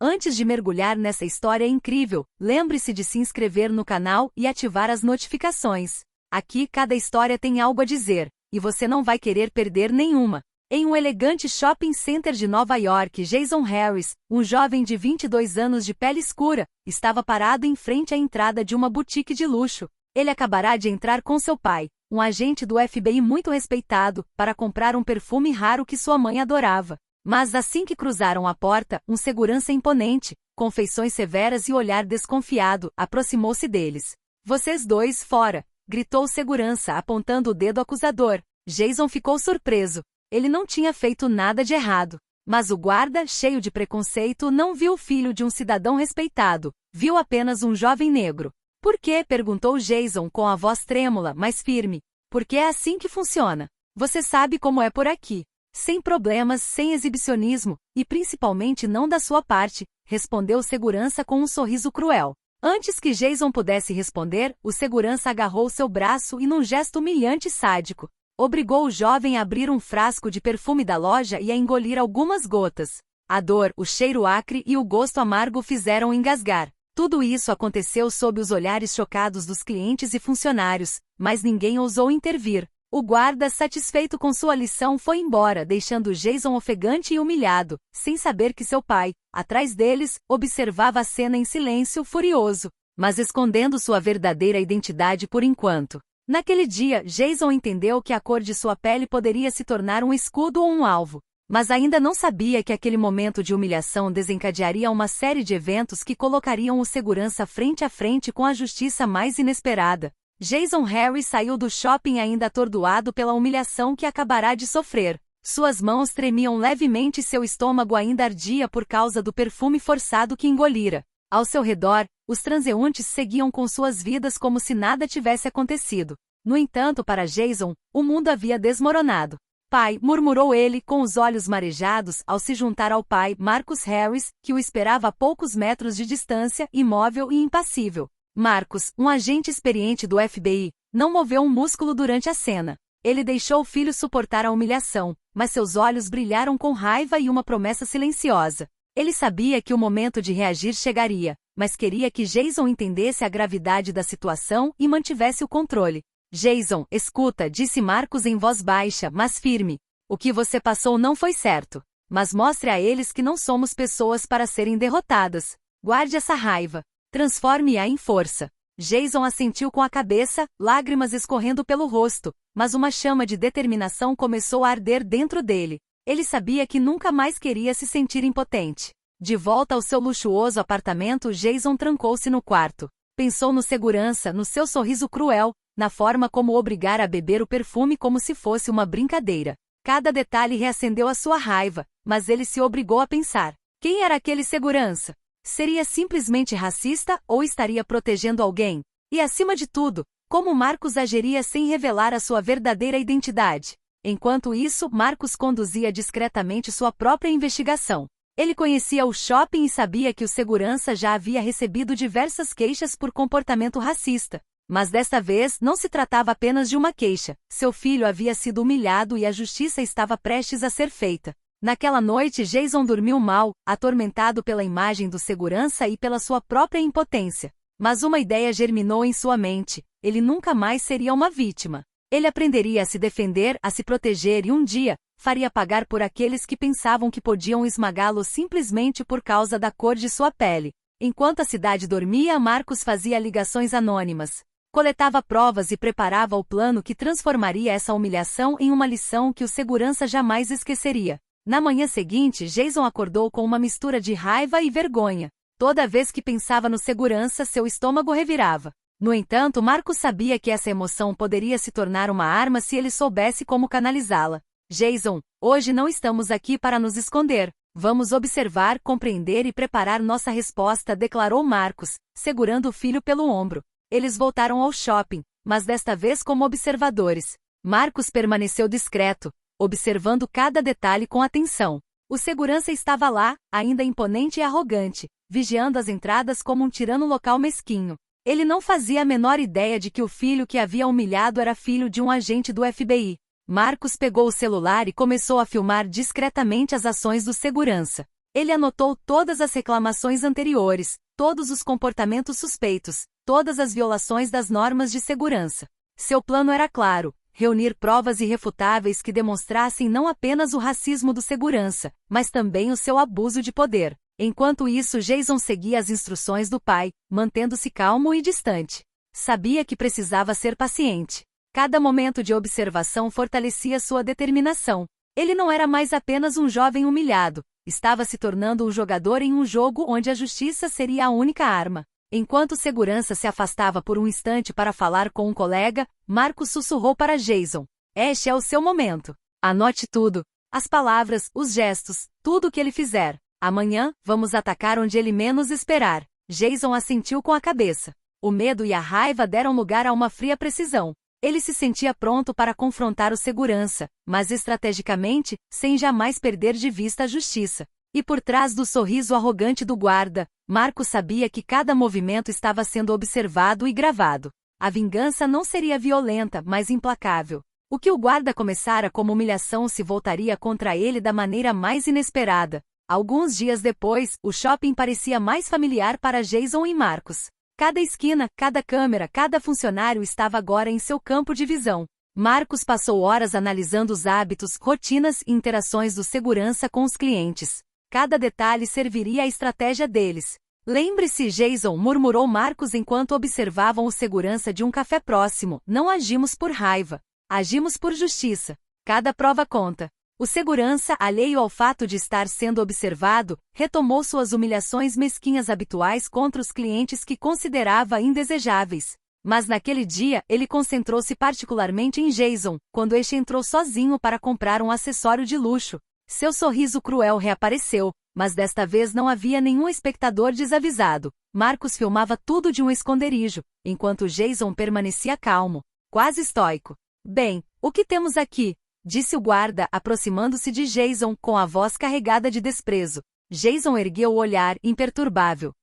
Antes de mergulhar nessa história incrível, lembre-se de se inscrever no canal e ativar as notificações. Aqui cada história tem algo a dizer, e você não vai querer perder nenhuma. Em um elegante shopping center de Nova York, Jason Harris, um jovem de 22 anos de pele escura, estava parado em frente à entrada de uma boutique de luxo. Ele acabará de entrar com seu pai, um agente do FBI muito respeitado, para comprar um perfume raro que sua mãe adorava. Mas assim que cruzaram a porta, um segurança imponente, com feições severas e olhar desconfiado, aproximou-se deles. "Vocês dois, fora!" gritou o segurança, apontando o dedo acusador. Jason ficou surpreso. Ele não tinha feito nada de errado. Mas o guarda, cheio de preconceito, não viu o filho de um cidadão respeitado. Viu apenas um jovem negro. "Por quê?" perguntou Jason com a voz trêmula, mas firme. "Porque é assim que funciona. Você sabe como é por aqui. Sem problemas, sem exibicionismo, e principalmente não da sua parte", respondeu o segurança com um sorriso cruel. Antes que Jason pudesse responder, o segurança agarrou seu braço e, num gesto humilhante e sádico, obrigou o jovem a abrir um frasco de perfume da loja e a engolir algumas gotas. A dor, o cheiro acre e o gosto amargo fizeram engasgar. Tudo isso aconteceu sob os olhares chocados dos clientes e funcionários, mas ninguém ousou intervir. O guarda, satisfeito com sua lição, foi embora, deixando Jason ofegante e humilhado, sem saber que seu pai, atrás deles, observava a cena em silêncio, furioso, mas escondendo sua verdadeira identidade por enquanto. Naquele dia, Jason entendeu que a cor de sua pele poderia se tornar um escudo ou um alvo, mas ainda não sabia que aquele momento de humilhação desencadearia uma série de eventos que colocariam o segurança frente a frente com a justiça mais inesperada. Jason Harris saiu do shopping ainda atordoado pela humilhação que acabará de sofrer. Suas mãos tremiam levemente e seu estômago ainda ardia por causa do perfume forçado que engolira. Ao seu redor, os transeuntes seguiam com suas vidas como se nada tivesse acontecido. No entanto, para Jason, o mundo havia desmoronado. "Pai", murmurou ele, com os olhos marejados, ao se juntar ao pai, Marcus Harris, que o esperava a poucos metros de distância, imóvel e impassível. Marcus, um agente experiente do FBI, não moveu um músculo durante a cena. Ele deixou o filho suportar a humilhação, mas seus olhos brilharam com raiva e uma promessa silenciosa. Ele sabia que o momento de reagir chegaria, mas queria que Jason entendesse a gravidade da situação e mantivesse o controle. "Jason, escuta", disse Marcus em voz baixa, mas firme. "O que você passou não foi certo. Mas mostre a eles que não somos pessoas para serem derrotadas. Guarde essa raiva. Transforme-a em força." Jason assentiu com a cabeça, lágrimas escorrendo pelo rosto, mas uma chama de determinação começou a arder dentro dele. Ele sabia que nunca mais queria se sentir impotente. De volta ao seu luxuoso apartamento, Jason trancou-se no quarto. Pensou no segurança, no seu sorriso cruel, na forma como o obrigar a beber o perfume como se fosse uma brincadeira. Cada detalhe reacendeu a sua raiva, mas ele se obrigou a pensar. Quem era aquele segurança? Seria simplesmente racista ou estaria protegendo alguém? E acima de tudo, como Marcus agiria sem revelar a sua verdadeira identidade? Enquanto isso, Marcus conduzia discretamente sua própria investigação. Ele conhecia o shopping e sabia que o segurança já havia recebido diversas queixas por comportamento racista. Mas desta vez não se tratava apenas de uma queixa. Seu filho havia sido humilhado e a justiça estava prestes a ser feita. Naquela noite, Jason dormiu mal, atormentado pela imagem do segurança e pela sua própria impotência. Mas uma ideia germinou em sua mente. Ele nunca mais seria uma vítima. Ele aprenderia a se defender, a se proteger e um dia, faria pagar por aqueles que pensavam que podiam esmagá-lo simplesmente por causa da cor de sua pele. Enquanto a cidade dormia, Marcus fazia ligações anônimas. Coletava provas e preparava o plano que transformaria essa humilhação em uma lição que o segurança jamais esqueceria. Na manhã seguinte, Jason acordou com uma mistura de raiva e vergonha. Toda vez que pensava no segurança, seu estômago revirava. No entanto, Marcus sabia que essa emoção poderia se tornar uma arma se ele soubesse como canalizá-la. "Jason, hoje não estamos aqui para nos esconder. Vamos observar, compreender e preparar nossa resposta", declarou Marcus, segurando o filho pelo ombro. Eles voltaram ao shopping, mas desta vez como observadores. Marcus permaneceu discreto, observando cada detalhe com atenção. O segurança estava lá, ainda imponente e arrogante, vigiando as entradas como um tirano local mesquinho. Ele não fazia a menor ideia de que o filho que havia humilhado era filho de um agente do FBI. Marcus pegou o celular e começou a filmar discretamente as ações do segurança. Ele anotou todas as reclamações anteriores, todos os comportamentos suspeitos, todas as violações das normas de segurança. Seu plano era claro: reunir provas irrefutáveis que demonstrassem não apenas o racismo do segurança, mas também o seu abuso de poder. Enquanto isso, Jason seguia as instruções do pai, mantendo-se calmo e distante. Sabia que precisava ser paciente. Cada momento de observação fortalecia sua determinação. Ele não era mais apenas um jovem humilhado, estava se tornando um jogador em um jogo onde a justiça seria a única arma. Enquanto o segurança se afastava por um instante para falar com um colega, Marcus sussurrou para Jason: "Este é o seu momento. Anote tudo. As palavras, os gestos, tudo o que ele fizer. Amanhã, vamos atacar onde ele menos esperar." Jason assentiu com a cabeça. O medo e a raiva deram lugar a uma fria precisão. Ele se sentia pronto para confrontar o segurança, mas estrategicamente, sem jamais perder de vista a justiça. E por trás do sorriso arrogante do guarda, Marcus sabia que cada movimento estava sendo observado e gravado. A vingança não seria violenta, mas implacável. O que o guarda começara como humilhação se voltaria contra ele da maneira mais inesperada. Alguns dias depois, o shopping parecia mais familiar para Jason e Marcus. Cada esquina, cada câmera, cada funcionário estava agora em seu campo de visão. Marcus passou horas analisando os hábitos, rotinas e interações do segurança com os clientes. Cada detalhe serviria à estratégia deles. "Lembre-se, Jason", murmurou Marcus enquanto observavam o segurança de um café próximo, "não agimos por raiva. Agimos por justiça. Cada prova conta." O segurança, alheio ao fato de estar sendo observado, retomou suas humilhações mesquinhas habituais contra os clientes que considerava indesejáveis. Mas naquele dia, ele concentrou-se particularmente em Jason, quando este entrou sozinho para comprar um acessório de luxo. Seu sorriso cruel reapareceu, mas desta vez não havia nenhum espectador desavisado. Marcus filmava tudo de um esconderijo, enquanto Jason permanecia calmo, quase estoico. "Bem, o que temos aqui?", disse o guarda, aproximando-se de Jason com a voz carregada de desprezo. Jason ergueu o olhar, imperturbável.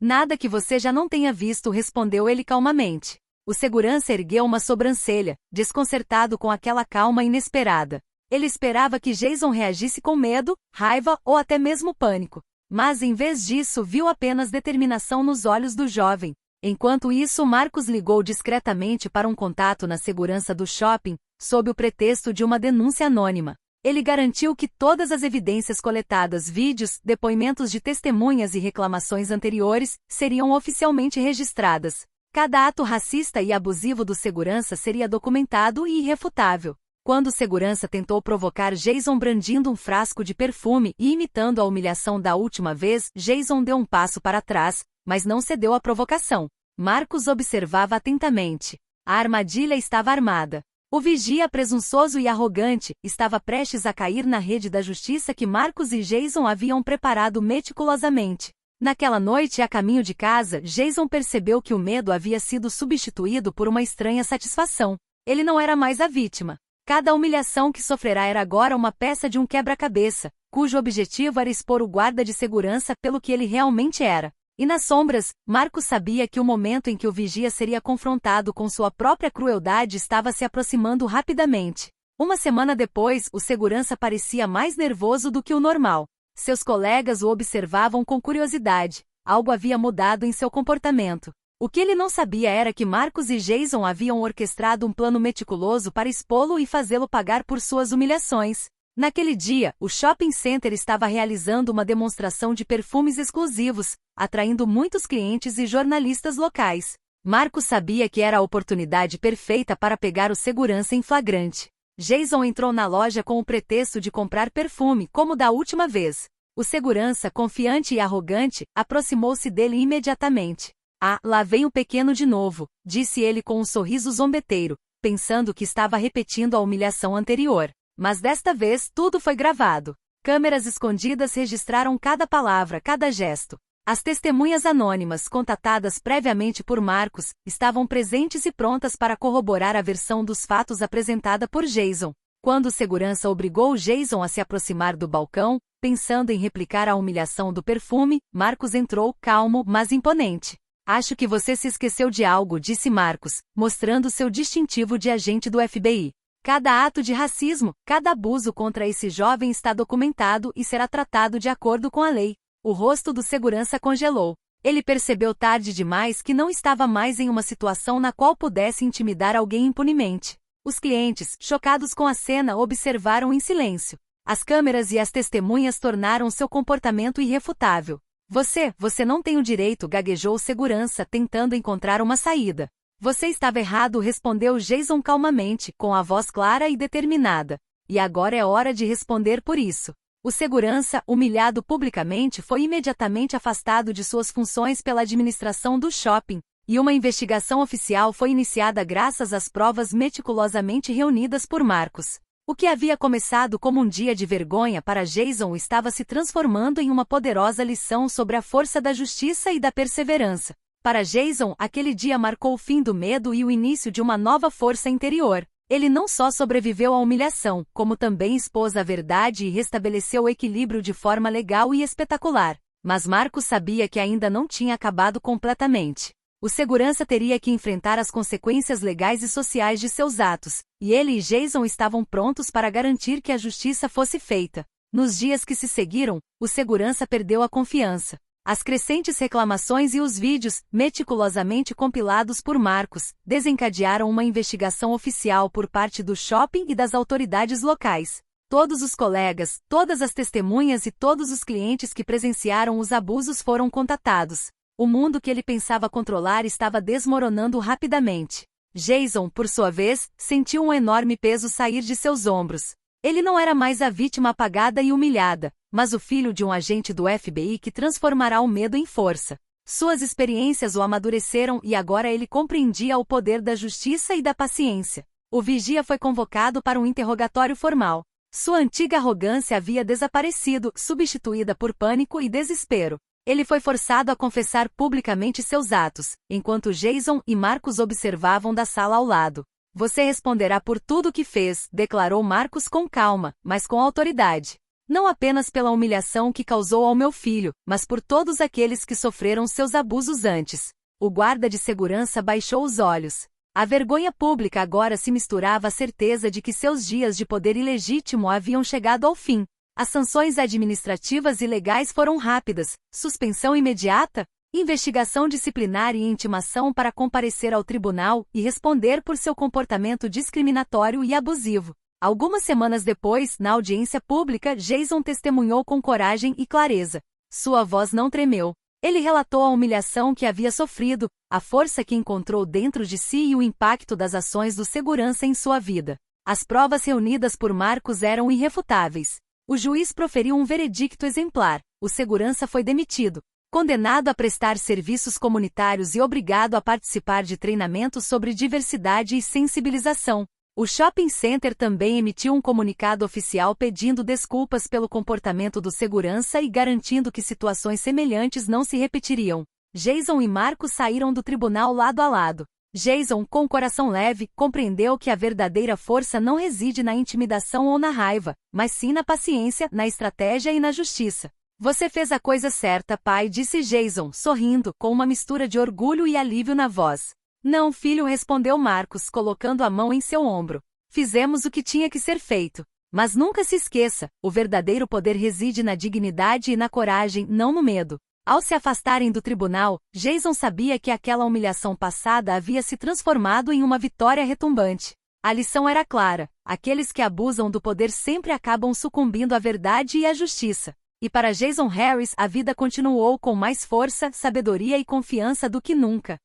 "Nada que você já não tenha visto", respondeu ele calmamente. O segurança ergueu uma sobrancelha, desconcertado com aquela calma inesperada. Ele esperava que Jason reagisse com medo, raiva ou até mesmo pânico. Mas em vez disso, viu apenas determinação nos olhos do jovem. Enquanto isso, Marcus ligou discretamente para um contato na segurança do shopping, sob o pretexto de uma denúncia anônima. Ele garantiu que todas as evidências coletadas, vídeos, depoimentos de testemunhas e reclamações anteriores, seriam oficialmente registradas. Cada ato racista e abusivo do segurança seria documentado e irrefutável. Quando o segurança tentou provocar Jason brandindo um frasco de perfume e imitando a humilhação da última vez, Jason deu um passo para trás, mas não cedeu à provocação. Marcus observava atentamente. A armadilha estava armada. O vigia presunçoso e arrogante estava prestes a cair na rede da justiça que Marcus e Jason haviam preparado meticulosamente. Naquela noite, a caminho de casa, Jason percebeu que o medo havia sido substituído por uma estranha satisfação. Ele não era mais a vítima. Cada humilhação que sofrerá era agora uma peça de um quebra-cabeça, cujo objetivo era expor o guarda de segurança pelo que ele realmente era. E nas sombras, Marcus sabia que o momento em que o vigia seria confrontado com sua própria crueldade estava se aproximando rapidamente. Uma semana depois, o segurança parecia mais nervoso do que o normal. Seus colegas o observavam com curiosidade. Algo havia mudado em seu comportamento. O que ele não sabia era que Marcus e Jason haviam orquestrado um plano meticuloso para expô-lo e fazê-lo pagar por suas humilhações. Naquele dia, o shopping center estava realizando uma demonstração de perfumes exclusivos, atraindo muitos clientes e jornalistas locais. Marcus sabia que era a oportunidade perfeita para pegar o segurança em flagrante. Jason entrou na loja com o pretexto de comprar perfume, como da última vez. O segurança, confiante e arrogante, aproximou-se dele imediatamente. "Ah, lá vem o pequeno de novo", disse ele com um sorriso zombeteiro, pensando que estava repetindo a humilhação anterior. Mas desta vez, tudo foi gravado. Câmeras escondidas registraram cada palavra, cada gesto. As testemunhas anônimas, contatadas previamente por Marcus, estavam presentes e prontas para corroborar a versão dos fatos apresentada por Jason. Quando o segurança obrigou Jason a se aproximar do balcão, pensando em replicar a humilhação do perfume, Marcus entrou, calmo, mas imponente. "Acho que você se esqueceu de algo", disse Marcus, mostrando seu distintivo de agente do FBI. Cada ato de racismo, cada abuso contra esse jovem está documentado e será tratado de acordo com a lei. O rosto do segurança congelou. Ele percebeu tarde demais que não estava mais em uma situação na qual pudesse intimidar alguém impunemente. Os clientes, chocados com a cena, observaram em silêncio. As câmeras e as testemunhas tornaram seu comportamento irrefutável. Você não tem o direito, gaguejou o segurança, tentando encontrar uma saída. Você estava errado, respondeu Jason calmamente, com a voz clara e determinada. E agora é hora de responder por isso. O segurança, humilhado publicamente, foi imediatamente afastado de suas funções pela administração do shopping, e uma investigação oficial foi iniciada graças às provas meticulosamente reunidas por Marcus. O que havia começado como um dia de vergonha para Jason estava se transformando em uma poderosa lição sobre a força da justiça e da perseverança. Para Jason, aquele dia marcou o fim do medo e o início de uma nova força interior. Ele não só sobreviveu à humilhação, como também expôs a verdade e restabeleceu o equilíbrio de forma legal e espetacular. Mas Marcus sabia que ainda não tinha acabado completamente. O segurança teria que enfrentar as consequências legais e sociais de seus atos, e ele e Jason estavam prontos para garantir que a justiça fosse feita. Nos dias que se seguiram, o segurança perdeu a confiança. As crescentes reclamações e os vídeos, meticulosamente compilados por Marcus, desencadearam uma investigação oficial por parte do shopping e das autoridades locais. Todos os colegas, todas as testemunhas e todos os clientes que presenciaram os abusos foram contatados. O mundo que ele pensava controlar estava desmoronando rapidamente. Jason, por sua vez, sentiu um enorme peso sair de seus ombros. Ele não era mais a vítima apagada e humilhada, mas o filho de um agente do FBI que transformará o medo em força. Suas experiências o amadureceram e agora ele compreendia o poder da justiça e da paciência. O vigia foi convocado para um interrogatório formal. Sua antiga arrogância havia desaparecido, substituída por pânico e desespero. Ele foi forçado a confessar publicamente seus atos, enquanto Jason e Marcus observavam da sala ao lado. Você responderá por tudo o que fez, declarou Marcus com calma, mas com autoridade. Não apenas pela humilhação que causou ao meu filho, mas por todos aqueles que sofreram seus abusos antes. O guarda de segurança baixou os olhos. A vergonha pública agora se misturava à certeza de que seus dias de poder ilegítimo haviam chegado ao fim. As sanções administrativas e legais foram rápidas: suspensão imediata, investigação disciplinar e intimação para comparecer ao tribunal e responder por seu comportamento discriminatório e abusivo. Algumas semanas depois, na audiência pública, Jason testemunhou com coragem e clareza. Sua voz não tremeu. Ele relatou a humilhação que havia sofrido, a força que encontrou dentro de si e o impacto das ações do segurança em sua vida. As provas reunidas por Marcus eram irrefutáveis. O juiz proferiu um veredicto exemplar. O segurança foi demitido, condenado a prestar serviços comunitários e obrigado a participar de treinamentos sobre diversidade e sensibilização. O shopping center também emitiu um comunicado oficial pedindo desculpas pelo comportamento do segurança e garantindo que situações semelhantes não se repetiriam. Jason e Marcus saíram do tribunal lado a lado. Jason, com o coração leve, compreendeu que a verdadeira força não reside na intimidação ou na raiva, mas sim na paciência, na estratégia e na justiça. Você fez a coisa certa, pai, disse Jason, sorrindo, com uma mistura de orgulho e alívio na voz. Não, filho, respondeu Marcus, colocando a mão em seu ombro. Fizemos o que tinha que ser feito. Mas nunca se esqueça, o verdadeiro poder reside na dignidade e na coragem, não no medo. Ao se afastarem do tribunal, Jason sabia que aquela humilhação passada havia se transformado em uma vitória retumbante. A lição era clara: aqueles que abusam do poder sempre acabam sucumbindo à verdade e à justiça. E para Jason Harris a vida continuou com mais força, sabedoria e confiança do que nunca.